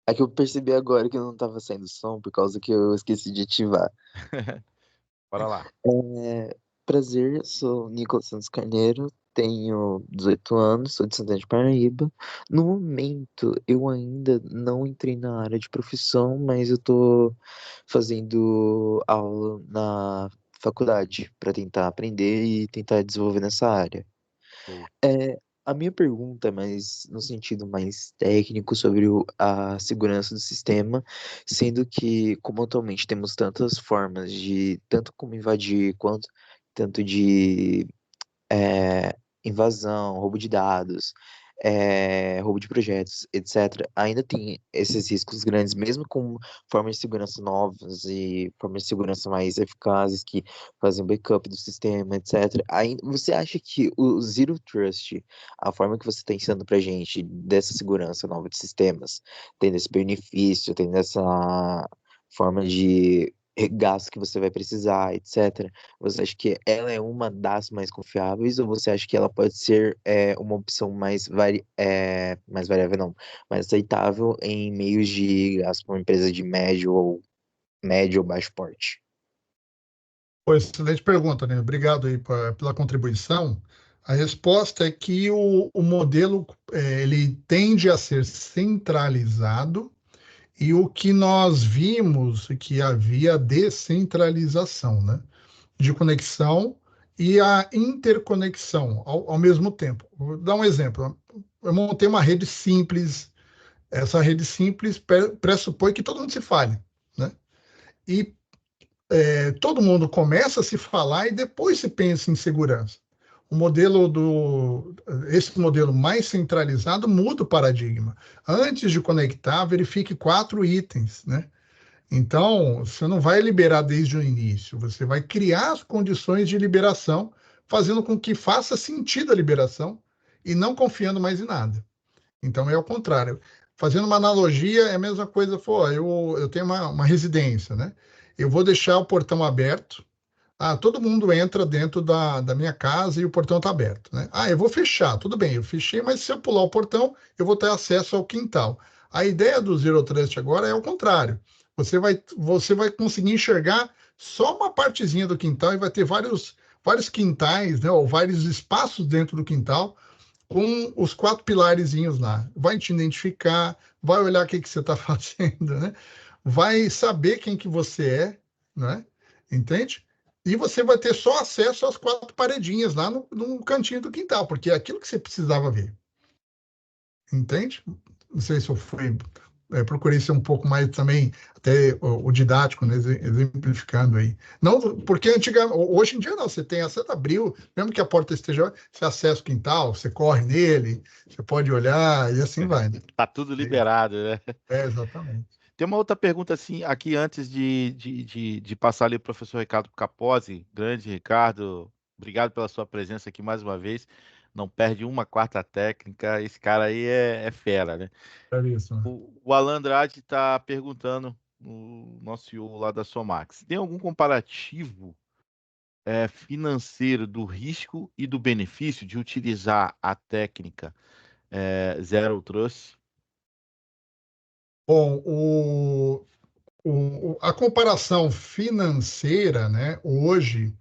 É que eu percebi agora que eu não tava saindo som por causa que eu esqueci de ativar. Bora lá. Prazer, sou Nicolas Santos Carneiro, tenho 18 anos, sou de Santana de Paraíba. No momento, eu ainda não entrei na área de profissão, mas eu tô fazendo aula na faculdade para tentar aprender e tentar desenvolver nessa área. Show. A minha pergunta é mais no sentido mais técnico sobre a segurança do sistema, sendo que, como atualmente temos tantas formas de tanto como invadir quanto tanto de é, invasão, roubo de dados, roubo de projetos, etc., ainda tem esses riscos grandes, mesmo com formas de segurança novas e formas de segurança mais eficazes que fazem backup do sistema, etc. Você acha que o Zero Trust, a forma que você está ensinando para gente dessa segurança nova de sistemas, tendo esse benefício, tendo essa forma de gasto que você vai precisar, etc. Você acha que ela é uma das mais confiáveis ou você acha que ela pode ser uma opção mais variável, não, mais aceitável em meios de gasto para uma empresa de médio ou baixo porte? Pô, excelente pergunta, né? Obrigado aí pela contribuição. A resposta é que o modelo ele tende a ser centralizado e o que nós vimos é que havia descentralização, né? De conexão e a interconexão ao mesmo tempo. Vou dar um exemplo. Eu montei uma rede simples. Essa rede simples pressupõe que todo mundo se fale, né? E todo mundo começa a se falar e depois se pensa em segurança. Esse modelo mais centralizado muda o paradigma. Antes de conectar, verifique 4 itens, né? Então, você não vai liberar desde o início, você vai criar as condições de liberação, fazendo com que faça sentido a liberação e não confiando mais em nada. Então, é o contrário. Fazendo uma analogia, é a mesma coisa, pô, eu tenho uma residência, né? Eu vou deixar o portão aberto. Ah, todo mundo entra dentro da minha casa e o portão está aberto, né? Ah, eu vou fechar, tudo bem, eu fechei, mas se eu pular o portão, eu vou ter acesso ao quintal. A ideia do Zero Trust agora é o contrário. Você vai conseguir enxergar só uma partezinha do quintal e vai ter vários quintais, né, ou vários espaços dentro do quintal com os 4 pilarezinhos lá. Vai te identificar, vai olhar o que que você está fazendo, né? Vai saber quem que você é, né? Entende? E você vai ter só acesso às 4 paredinhas lá no cantinho do quintal, porque é aquilo que você precisava ver. Entende? Não sei se eu fui. Procurei ser um pouco mais também, até o didático, né, exemplificando aí. Não, porque hoje em dia não, você tem acesso, abriu, mesmo que a porta esteja, você acessa o quintal, você corre nele, você pode olhar e assim vai, né? Tá tudo liberado, né? Exatamente. Tem uma outra pergunta assim, aqui antes de passar ali o professor Ricardo Capozzi. Grande Ricardo, obrigado pela sua presença aqui mais uma vez. Não perde uma quarta técnica. Esse cara aí é fera, né? É isso. O Alan Andrade está perguntando, o nosso CEO lá da Somax, tem algum comparativo financeiro do risco e do benefício de utilizar a técnica Zero Trust? Bom, a comparação financeira, né, hoje,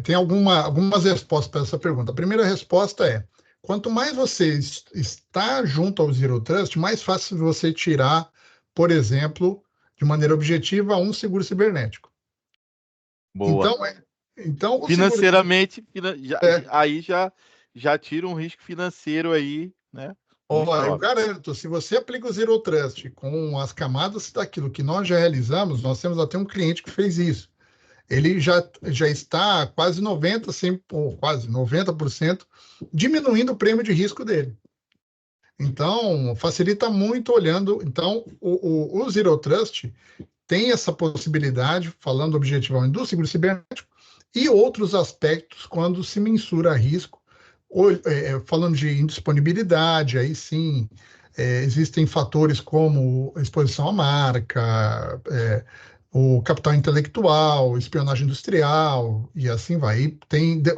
tem algumas respostas para essa pergunta. A primeira resposta é: quanto mais você está junto ao Zero Trust, mais fácil você tirar, por exemplo, de maneira objetiva, um seguro cibernético. Boa. Então, então o seguro Financeiramente, é, aí já tira um risco financeiro aí, né? Muito ó, eu top. garanto, se você aplica o Zero Trust com as camadas daquilo que nós já realizamos, nós temos até um cliente que fez isso. Ele já está quase 90, 100, ou quase 90% diminuindo o prêmio de risco dele. Então, facilita muito olhando. Então, o Zero Trust tem essa possibilidade, falando objetivamente do seguro cibernético, e outros aspectos quando se mensura risco, falando de indisponibilidade, aí sim, existem fatores como exposição à marca, o capital intelectual, espionagem industrial, e assim vai.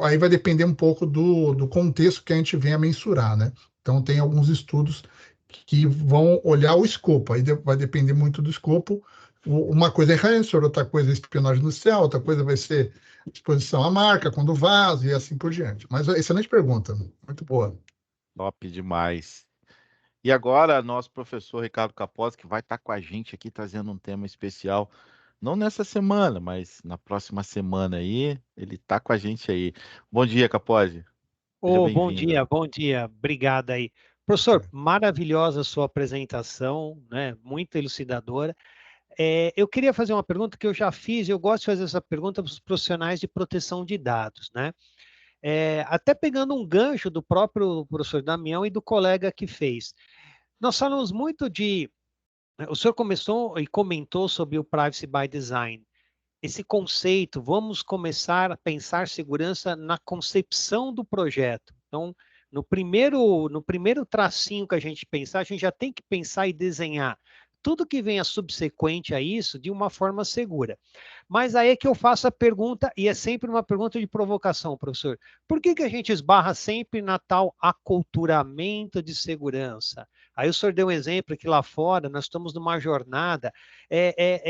Aí vai depender um pouco do contexto que a gente venha mensurar, né? Então, tem alguns estudos que vão olhar o escopo, aí vai depender muito do escopo. Uma coisa é ransomware, outra coisa é espionagem industrial, outra coisa vai ser exposição à marca, quando vaza e assim por diante. Mas excelente pergunta, muito boa. Top demais. E agora, nosso professor Ricardo Capozzi, que vai estar com a gente aqui trazendo um tema especial, não nessa semana, mas na próxima semana aí, ele está com a gente aí. Bom dia, Capozzi. Seja Ô, bem-vindo. bom dia, obrigado aí. Professor, maravilhosa a sua apresentação, né? Muito elucidadora. Eu queria fazer uma pergunta que eu já fiz, eu gosto de fazer essa pergunta para os profissionais de proteção de dados, né? Até pegando um gancho do próprio professor Damião e do colega que fez. Nós falamos muito de. O senhor começou e comentou sobre o Privacy by Design. Esse conceito, vamos começar a pensar segurança na concepção do projeto. Então, no primeiro tracinho que a gente pensar, a gente já tem que pensar e desenhar tudo que venha subsequente a isso de uma forma segura. Mas aí é que eu faço a pergunta, e é sempre uma pergunta de provocação, professor. Por que a gente esbarra sempre na tal aculturamento de segurança? Aí o senhor deu um exemplo que lá fora nós estamos numa jornada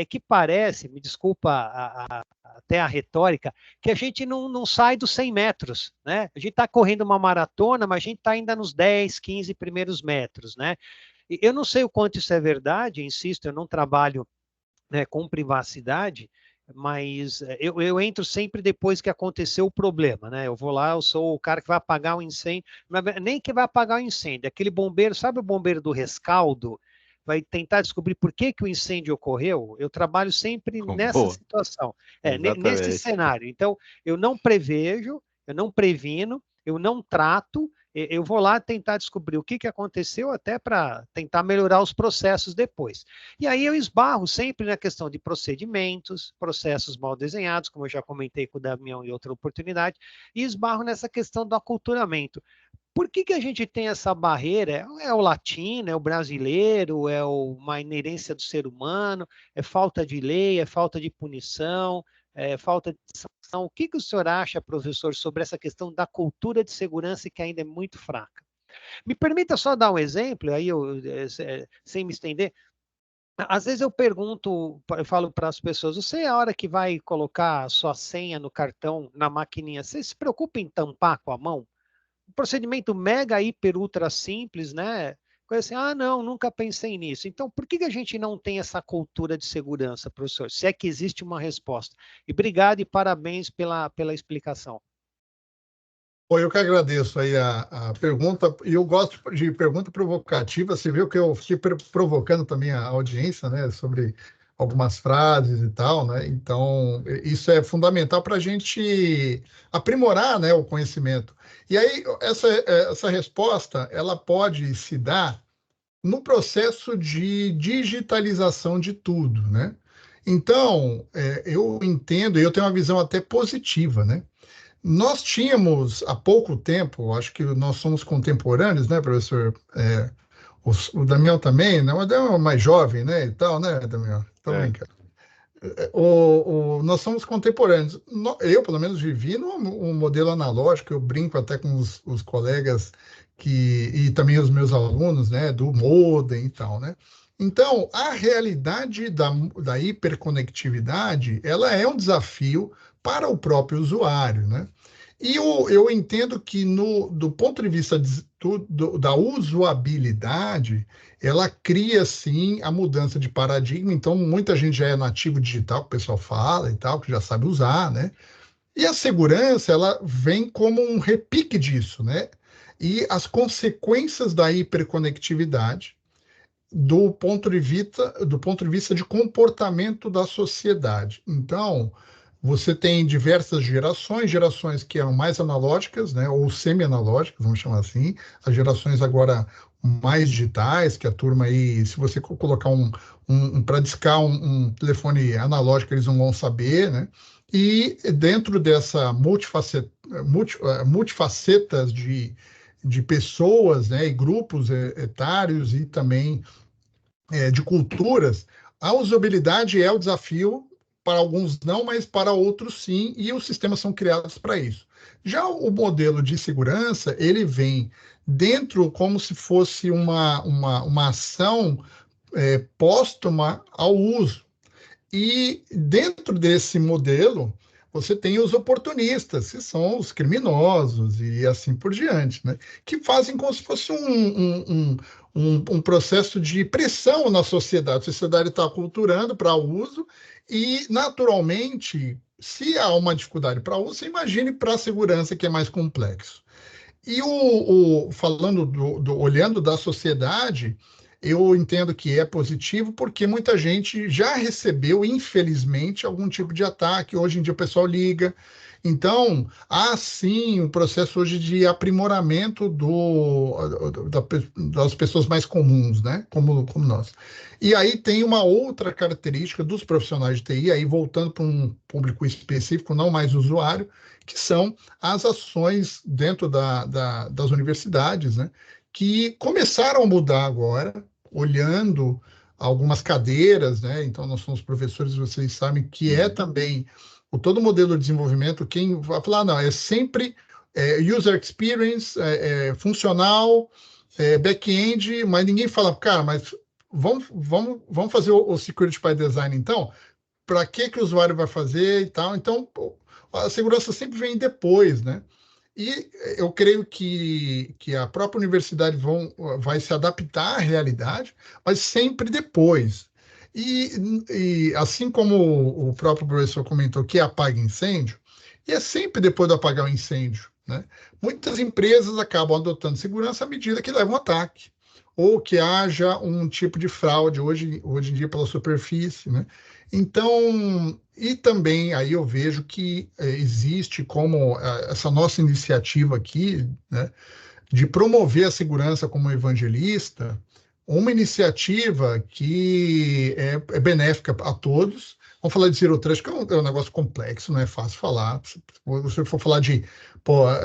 que parece, me desculpa até a retórica, que a gente não sai dos 100 metros, né? A gente está correndo uma maratona, mas a gente está ainda nos 10, 15 primeiros metros, né? E eu não sei o quanto isso é verdade, insisto, eu não trabalho, né, com privacidade, mas eu entro sempre depois que aconteceu o problema, né? Eu vou lá, eu sou o cara que vai apagar o incêndio, nem que vai apagar o incêndio, aquele bombeiro, sabe o bombeiro do rescaldo? Vai tentar descobrir por que o incêndio ocorreu. Eu trabalho sempre nessa Boa, situação, nesse exatamente. cenário. Então, eu não prevejo, eu não previno, eu não trato, eu vou lá tentar descobrir o que aconteceu até para tentar melhorar os processos depois. E aí eu esbarro sempre na questão de procedimentos, processos mal desenhados, como eu já comentei com o Damião em outra oportunidade, e esbarro nessa questão do aculturamento. Por que a gente tem essa barreira? É o latino, é o brasileiro, uma inerência do ser humano, é falta de lei, é falta de punição, é falta de sanção. O que o senhor acha, professor, sobre essa questão da cultura de segurança que ainda é muito fraca? Me permita só dar um exemplo, aí sem me estender. Às vezes eu pergunto, eu falo para as pessoas, você a hora que vai colocar a sua senha no cartão, na maquininha, você se preocupa em tampar com a mão? Um procedimento mega, hiper, ultra simples, né? Coisa assim, não, nunca pensei nisso. Então, por que a gente não tem essa cultura de segurança, professor? Se é que existe uma resposta. E obrigado e parabéns pela explicação. Eu que agradeço aí a pergunta, e eu gosto de pergunta provocativa. Você viu que eu fiquei provocando também a audiência, né, sobre algumas frases e tal, né? Então, isso é fundamental para a gente aprimorar, né, o conhecimento. E aí, essa resposta, ela pode se dar no processo de digitalização de tudo, né? Então, eu entendo, e eu tenho uma visão até positiva, né? Nós tínhamos há pouco tempo, acho que nós somos contemporâneos, né, professor? O Damião também, né? O Damião é mais jovem, né? E tal, né, Damião? Estou É. brincando. Nós somos contemporâneos. Eu, pelo menos, vivi num modelo analógico. Eu brinco até com os colegas e também os meus alunos, né? Do modem e tal, né? Então, a realidade da hiperconectividade, ela é um desafio para o próprio usuário, né? E eu entendo que, do ponto de vista da usabilidade, ela cria, sim, a mudança de paradigma. Então, muita gente já é nativo digital, que o pessoal fala e tal, que já sabe usar, né? E a segurança, ela vem como um repique disso, né? E as consequências da hiperconectividade do ponto de vista de comportamento da sociedade. Então, você tem diversas gerações que eram mais analógicas, né, ou semi-analógicas, vamos chamar assim, as gerações agora mais digitais, que a turma aí, se você colocar para discar um telefone analógico, eles não vão saber, né? E dentro dessa multifacetas de pessoas, né, e grupos etários e também de culturas, a usabilidade é o desafio para alguns não, mas para outros sim, e os sistemas são criados para isso. Já o modelo de segurança, ele vem dentro como se fosse uma ação póstuma ao uso. E dentro desse modelo, você tem os oportunistas, que são os criminosos e assim por diante, né? Que fazem como se fosse um processo de pressão na sociedade. A sociedade está aculturando para uso e, naturalmente, se há uma dificuldade para uso, você imagine para a segurança, que é mais complexo. E falando olhando da sociedade, eu entendo que é positivo porque muita gente já recebeu, infelizmente, algum tipo de ataque. Hoje em dia o pessoal liga. Então, há sim um processo hoje de aprimoramento das pessoas mais comuns, né? Como nós. E aí tem uma outra característica dos profissionais de TI, aí voltando para um público específico, não mais usuário, que são as ações dentro das universidades, né? Que começaram a mudar agora, olhando algumas cadeiras, né? Então, nós somos professores, vocês sabem que é também todo modelo de desenvolvimento, quem vai falar, não, é sempre user experience, funcional, back-end, mas ninguém fala, cara, mas vamos fazer o Security by Design, então? Para que o usuário vai fazer e tal? Então, a segurança sempre vem depois, né? E eu creio que a própria universidade vai se adaptar à realidade, mas sempre depois. E assim como o próprio professor comentou que apaga incêndio, e é sempre depois de apagar o incêndio, né? Muitas empresas acabam adotando segurança à medida que levam um ataque, ou que haja um tipo de fraude hoje em dia pela superfície, né? Então, e também aí eu vejo que existe como essa nossa iniciativa aqui, né, de promover a segurança como evangelista, uma iniciativa que é benéfica a todos. Vamos falar de Zero Trust, que é um negócio complexo, não é fácil falar. Se você for falar de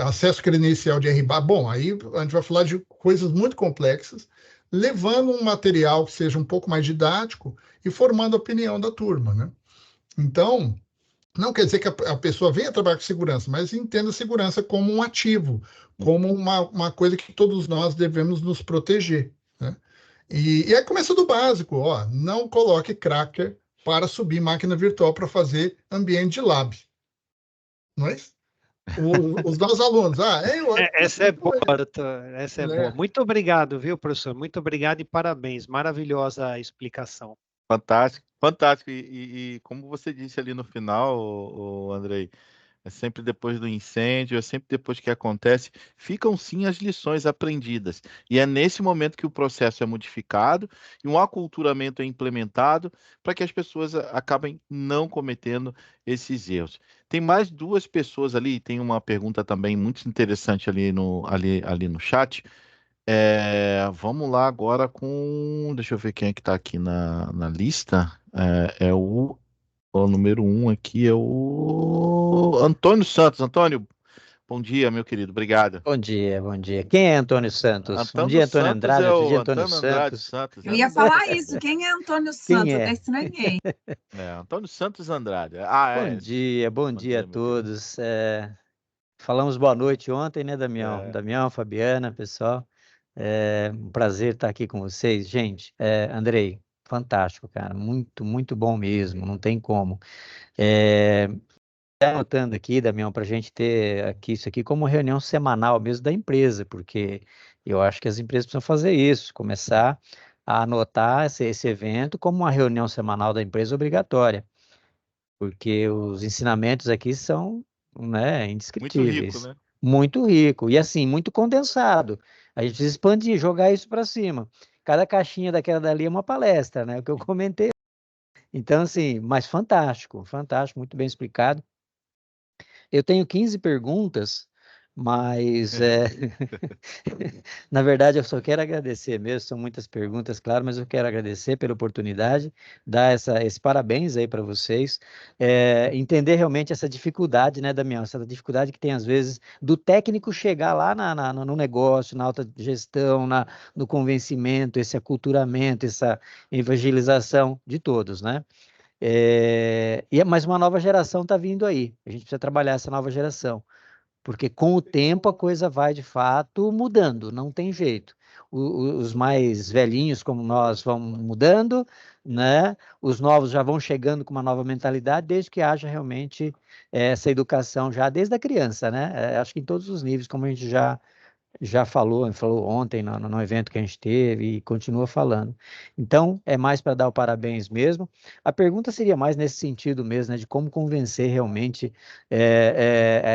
acesso credencial de RBA, bom, aí a gente vai falar de coisas muito complexas, levando um material que seja um pouco mais didático e formando a opinião da turma, né? Então, não quer dizer que a pessoa venha trabalhar com segurança, mas entenda a segurança como um ativo, como uma coisa que todos nós devemos nos proteger, né? E aí começa do básico, ó, não coloque cracker para subir máquina virtual para fazer ambiente de lab. Não é isso? Os nossos alunos, essa é boa, doutor, essa é boa. né? Muito obrigado, viu, professor? Muito obrigado e parabéns. Maravilhosa a explicação. Fantástico, fantástico. E como você disse ali no final, Andrei, é sempre depois do incêndio, é sempre depois que acontece, ficam sim as lições aprendidas. E é nesse momento que o processo é modificado e um aculturamento é implementado para que as pessoas acabem não cometendo esses erros. Tem mais duas pessoas ali, tem uma pergunta também muito interessante ali no chat. Vamos lá agora com. Deixa eu ver quem é que está aqui na lista. O número 1 aqui é o Antônio Santos. Antônio, bom dia, meu querido. Obrigado. Bom dia, bom dia. Quem é Antônio Santos? Bom Antônio dia, Antônio Santos Andrade. é Outro o dia, Antônio Antônio Andrade Santos. Santos. Eu ia falar isso. Quem é Antônio Santos? Quem é? Até estranhei. Antônio Santos Andrade. Bom dia a meu querido. todos. Falamos boa noite ontem, né, Damião? É. Damião, Fabiana, pessoal. Um prazer estar aqui com vocês. Gente, Andrei, fantástico, cara. Muito, muito bom mesmo, não tem como. Anotando aqui, Damião, para a gente ter aqui isso aqui como reunião semanal mesmo da empresa, porque eu acho que as empresas precisam fazer isso, começar a anotar esse evento como uma reunião semanal da empresa obrigatória, porque os ensinamentos aqui são, né, Muito rico, indescritíveis, né? muito rico e assim, muito condensado. A gente precisa expandir, jogar isso para cima. Cada caixinha daquela dali é uma palestra, né? O que eu comentei. Então, assim, mas fantástico, fantástico, muito bem explicado. Eu tenho 15 perguntas, mas na verdade eu só quero agradecer mesmo, são muitas perguntas, claro, mas eu quero agradecer pela oportunidade, dar esse parabéns aí para vocês, entender realmente essa dificuldade, né, Damião, essa dificuldade que tem às vezes do técnico chegar lá no negócio, na alta gestão, no convencimento, esse aculturamento, essa evangelização de todos, né? Mas uma nova geração está vindo aí. A gente precisa trabalhar essa nova geração. Porque com o tempo a coisa vai de fato mudando, não tem jeito. Os mais velhinhos, como nós, vão mudando, né? Os novos já vão chegando com uma nova mentalidade, desde que haja realmente essa educação já desde a criança, né? Acho que em todos os níveis, como a gente já falou ontem no evento que a gente teve e continua falando. Então, é mais para dar o parabéns mesmo. A pergunta seria mais nesse sentido mesmo, né, de como convencer realmente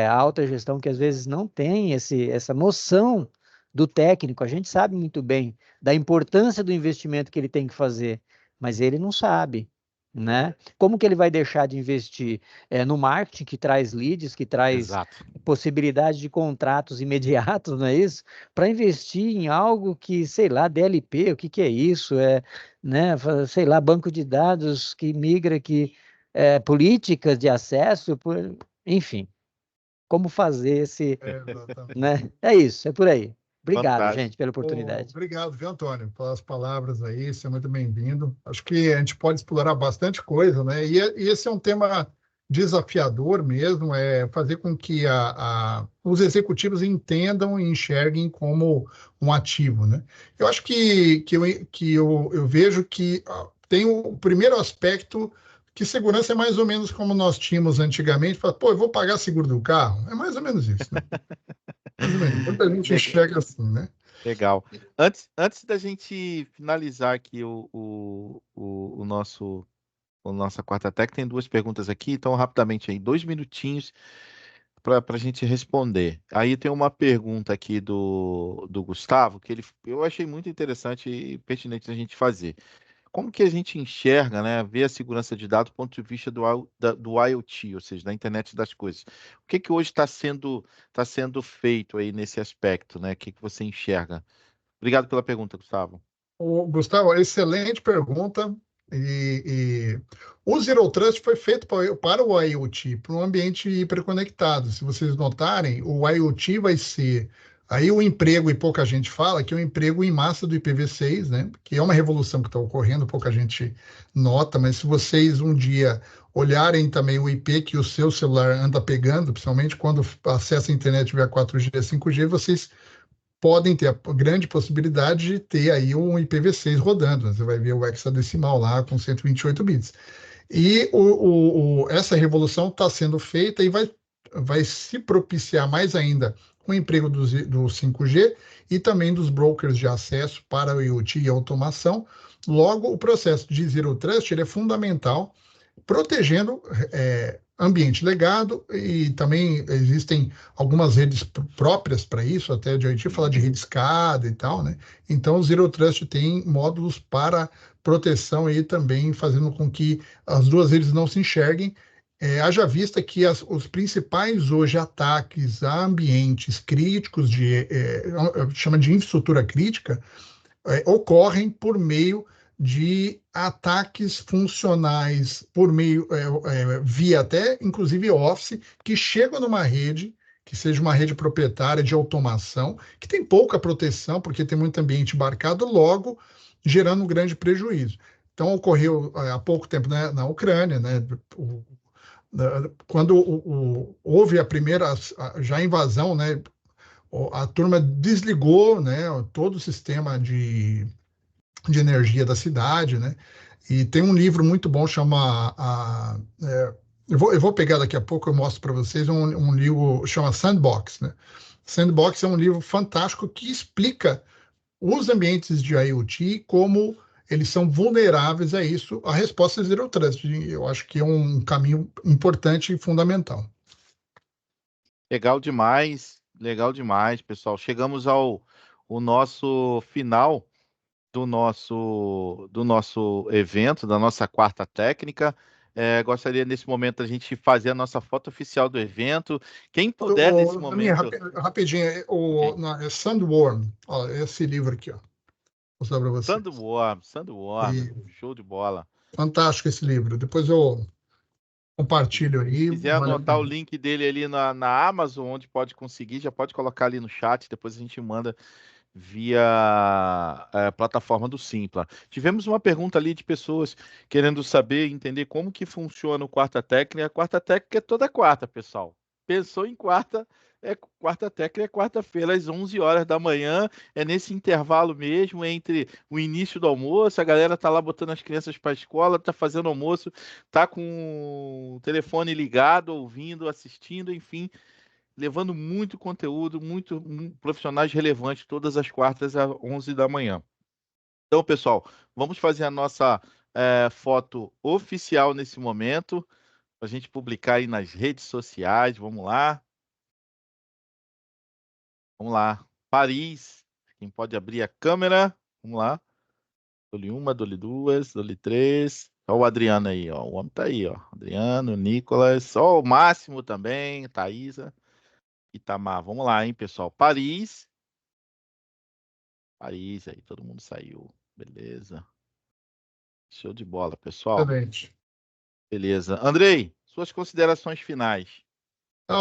a alta gestão que às vezes não tem essa noção do técnico. A gente sabe muito bem da importância do investimento que ele tem que fazer, mas ele não sabe. Né? Como que ele vai deixar de investir no marketing que traz leads, que traz Exato. possibilidade de contratos imediatos, não é isso? Para investir em algo que, sei lá, DLP, o que que é isso? Né, sei lá, banco de dados que migra, políticas de acesso, enfim, como fazer Exatamente. né? É isso, é por aí. Obrigado, Fantástico. gente, pela oportunidade. Obrigado, viu, Antônio, pelas palavras aí, você é muito bem-vindo. Acho que a gente pode explorar bastante coisa, né? E esse é um tema desafiador mesmo, é fazer com que os executivos entendam e enxerguem como um ativo, né? Eu acho que eu vejo que tem o primeiro aspecto que segurança é mais ou menos como nós tínhamos antigamente, fala, pô, eu vou pagar seguro do carro? É mais ou menos isso, né? Mais ou menos. Muita gente enxerga assim, né? Legal. Antes da gente finalizar aqui o nossa quarta tech, tem duas perguntas aqui, então rapidamente aí, 2 minutinhos para a gente responder. Aí tem uma pergunta aqui do Gustavo, que eu achei muito interessante e pertinente a gente fazer. Como que a gente enxerga, né, vê a segurança de dados do ponto de vista do IoT, ou seja, da internet das coisas? O que que hoje tá sendo feito aí nesse aspecto, né? O que que você enxerga? Obrigado pela pergunta, Gustavo. Gustavo, excelente pergunta. E o Zero Trust foi feito para o IoT, para um ambiente hiperconectado. Se vocês notarem, o IoT vai ser aí o emprego, e pouca gente fala, que é o emprego em massa do IPv6, né? Que é uma revolução que está ocorrendo, pouca gente nota, mas se vocês um dia olharem também o IP que o seu celular anda pegando, principalmente quando acessa a internet via 4G, 5G, vocês podem ter a grande possibilidade de ter aí um IPv6 rodando, né? Você vai ver o hexadecimal lá com 128 bits. E essa revolução está sendo feita e vai se propiciar mais ainda com o emprego do 5G e também dos brokers de acesso para o IoT e automação. Logo, o processo de Zero Trust ele é fundamental, protegendo ambiente legado, e também existem algumas redes próprias para isso, até de IoT falar de rede escada e tal, né? Então, o Zero Trust tem módulos para proteção e também fazendo com que as duas redes não se enxerguem. Haja vista que os principais hoje ataques a ambientes críticos, chama de infraestrutura crítica, ocorrem por meio de ataques funcionais, por meio via até inclusive Office, que chegam numa rede que seja uma rede proprietária de automação, que tem pouca proteção, porque tem muito ambiente embarcado, logo gerando um grande prejuízo. Então, ocorreu há pouco tempo, né, na Ucrânia, né, quando houve a primeira já invasão, né, a turma desligou, né, todo o sistema de energia da cidade, né? E tem um livro muito bom, eu vou pegar daqui a pouco, eu mostro para vocês, um livro chama Sandbox, né? Sandbox é um livro fantástico que explica os ambientes de IoT, como eles são vulneráveis a isso. A resposta é Zero Trust. Eu acho que é um caminho importante e fundamental. Legal demais, pessoal. Chegamos ao o nosso final do nosso evento, da nossa quarta técnica. Gostaria nesse momento a gente fazer a nossa foto oficial do evento. Quem puder nesse Daminha, momento. rapidinho, é Sandworm, ó, esse livro aqui, ó. Vou mostrar para vocês. Sandworm, show de bola. Fantástico esse livro. Depois eu compartilho aí. Se quiser anotar o link dele ali na Amazon, onde pode conseguir, já pode colocar ali no chat, depois a gente manda via plataforma do Simpla. Tivemos uma pergunta ali de pessoas querendo saber, entender como que funciona o Quarta Técnica. A Quarta Técnica é toda quarta, pessoal. Pensou em quarta, Quarta Técnica é quarta-feira, às 11 horas da manhã, é nesse intervalo mesmo, entre o início do almoço, a galera tá lá botando as crianças para a escola, tá fazendo almoço, tá com o telefone ligado, ouvindo, assistindo, enfim, levando muito conteúdo, muito profissionais relevantes todas as quartas às 11 da manhã. Então, pessoal, vamos fazer a nossa foto oficial nesse momento, para a gente publicar aí nas redes sociais. Vamos lá. Vamos lá. Paris. Quem pode abrir a câmera? Vamos lá. Dole uma, dole duas, dole três. Olha o Adriano aí, ó. O homem tá aí, ó. Adriano, Nicolas. Ó, o Máximo também, Thaisa. Itamar. Vamos lá, hein, pessoal. Paris. Paris aí, todo mundo saiu. Beleza. Show de bola, pessoal. Excelente. Beleza. Andrei, suas considerações finais.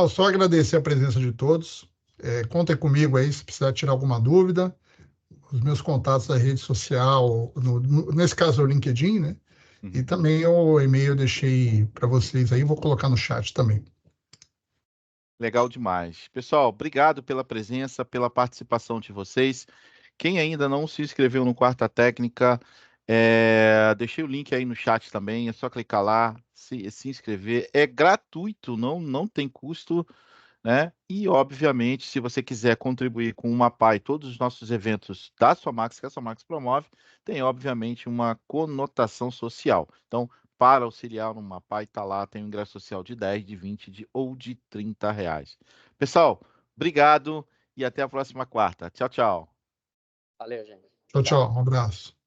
Só agradecer a presença de todos. Contem comigo aí se precisar tirar alguma dúvida. Os meus contatos da rede social, nesse caso é o LinkedIn, né? E também o e-mail eu deixei para vocês aí, vou colocar no chat também. Legal demais. Pessoal, obrigado pela presença, pela participação de vocês. Quem ainda não se inscreveu no Quarta Técnica, deixei o link aí no chat também, é só clicar lá, se inscrever. É gratuito, não tem custo, né? E, obviamente, se você quiser contribuir com o Mapá e todos os nossos eventos da Somax, que a Somax promove, tem, obviamente, uma conotação social. Então, para auxiliar no Mapá, está lá, tem um ingresso social de 10, de 20 ou de 30 reais. Pessoal, obrigado e até a próxima quarta. Tchau, tchau. Valeu, gente. Tchau, tchau. Um abraço.